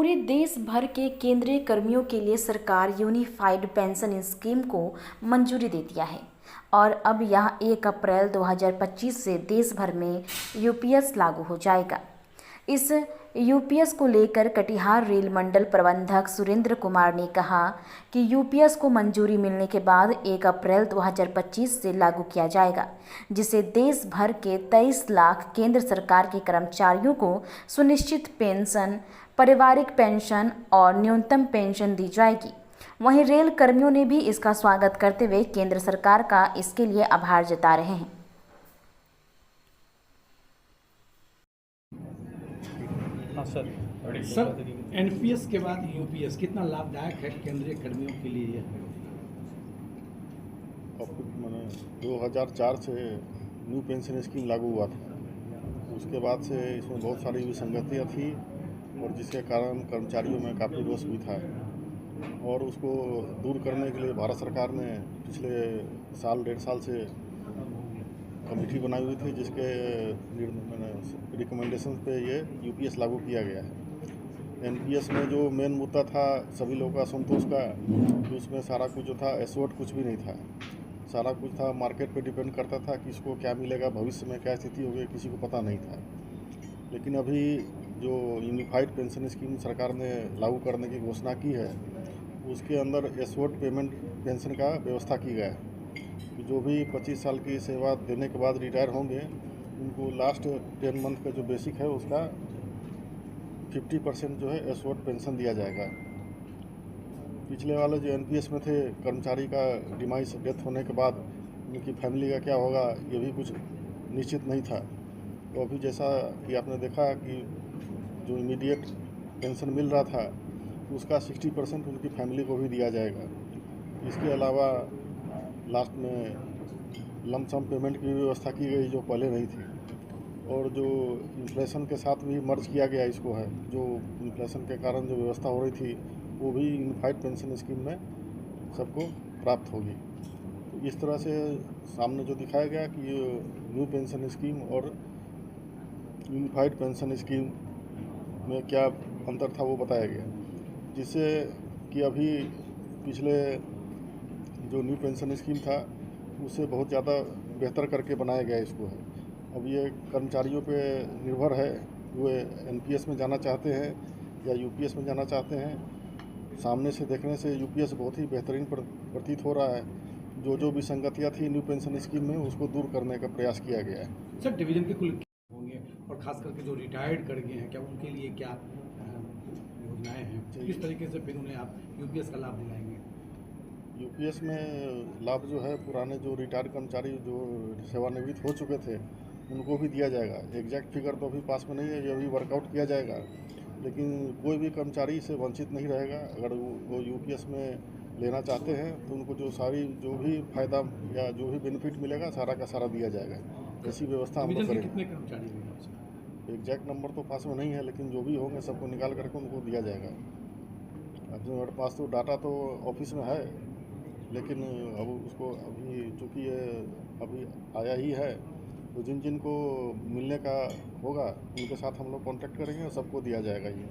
पूरे देश भर के केंद्रीय कर्मियों के लिए सरकार यूनिफाइड पेंशन स्कीम को मंजूरी दे दिया है और अब यह 1 अप्रैल 2025 से देश भर में यूपीएस लागू हो जाएगा। इस यूपीएस को लेकर कटिहार रेल मंडल प्रबंधक सुरेंद्र कुमार ने कहा कि यूपीएस को मंजूरी मिलने के बाद 1 अप्रैल 2025 से लागू किया जाएगा, जिसे देश भर के 23 लाख केंद्र सरकार के कर्मचारियों को सुनिश्चित पेंशन, पारिवारिक पेंशन और न्यूनतम पेंशन दी जाएगी। वहीं रेल कर्मियों ने भी इसका स्वागत करते हुए केंद्र सरकार का इसके लिए आभार जता रहे हैं। हाँ सर, एनपीएस के बाद यूपीएस कितना लाभदायक है केंद्रीय कर्मियों के लिए? आपको मैंने 2004 से न्यू पेंशन स्कीम लागू हुआ था। उसके बाद से इसमें बहुत सारी विसंगतियाँ थी और जिसके कारण कर्मचारियों में काफ़ी रोष भी था और उसको दूर करने के लिए भारत सरकार ने पिछले साल 1.5 साल से कमेटी बनाई हुई थी, जिसके रिकमेंडेशन पे ये यूपीएस लागू किया गया है। एनपीएस में जो मेन मुद्दा था सभी लोगों का असंतोष का कि उसमें सारा कुछ जो था एश्योर्ड कुछ भी नहीं था। सारा कुछ था मार्केट पे डिपेंड करता था कि इसको क्या मिलेगा, भविष्य में क्या स्थिति होगी, किसी को पता नहीं था। लेकिन अभी जो यूनिफाइड पेंशन स्कीम सरकार ने लागू करने की घोषणा की है, उसके अंदर एश्योर्ड पेमेंट पेंशन का व्यवस्था की गया है कि जो भी 25 साल की सेवा देने के बाद रिटायर होंगे उनको लास्ट 10 मंथ का जो बेसिक है उसका 50% जो है एश्योर्ड पेंशन दिया जाएगा। पिछले वाले जो एनपीएस में थे कर्मचारी का डिमाइस डेथ होने के बाद उनकी फैमिली का क्या होगा ये भी कुछ निश्चित नहीं था। तो अभी जैसा कि आपने देखा कि जो इमीडिएट पेंशन मिल रहा था उसका 60% उनकी फैमिली को भी दिया जाएगा। इसके अलावा लास्ट में लमसम पेमेंट की व्यवस्था की गई जो पहले नहीं थी और जो इन्फ्लेशन के साथ भी मर्ज किया गया इसको है। जो इन्फ्लेशन के कारण जो व्यवस्था हो रही थी वो भी यूनिफाइड पेंशन स्कीम में सबको प्राप्त होगी। तो इस तरह से सामने जो दिखाया गया कि ये न्यू पेंशन स्कीम और यूनिफाइड पेंशन स्कीम में क्या अंतर था वो बताया गया, जिससे कि अभी पिछले जो न्यू पेंशन स्कीम था उससे बहुत ज़्यादा बेहतर करके बनाया गया इसको है। अब ये कर्मचारियों पे निर्भर है, वो एनपीएस में जाना चाहते हैं या यूपीएस में जाना चाहते हैं। सामने से देखने से यूपीएस बहुत ही बेहतरीन प्रतीत हो रहा है। जो विसंगतियाँ थी न्यू पेंशन स्कीम में उसको दूर करने का प्रयास किया गया है। सर, डिवीजन के कुल होंगे और खास करके जो रिटायर्ड कर गए हैं क्या उनके लिए क्या योजनाएं हैं, किस तरीके से फिर उन्हें आप यूपीएस का लाभ दिलाएंगे? यूपीएस में लाभ जो है पुराने जो रिटायर्ड कर्मचारी जो सेवानिवृत्त हो चुके थे उनको भी दिया जाएगा। एग्जैक्ट फिगर तो अभी पास में नहीं है, ये अभी वर्कआउट किया जाएगा, लेकिन कोई भी कर्मचारी से वंचित नहीं रहेगा। अगर वो यूपीएस में लेना चाहते हैं तो उनको जो भी फायदा या जो भी बेनिफिट मिलेगा सारा का सारा दिया जाएगा। ऐसी व्यवस्था हम लोग करेंगे। कितने कर्मचारी होंगे? एग्जैक्ट नंबर तो पास में नहीं है, लेकिन जो भी होंगे सबको निकाल करके उनको दिया जाएगा। अब हमारे पास तो डाटा तो ऑफिस में है, लेकिन अब उसको अभी चूँकि ये अभी आया ही है तो जिन को मिलने का होगा उनके साथ हम लोग कांटेक्ट करेंगे और सबको दिया जाएगा ये।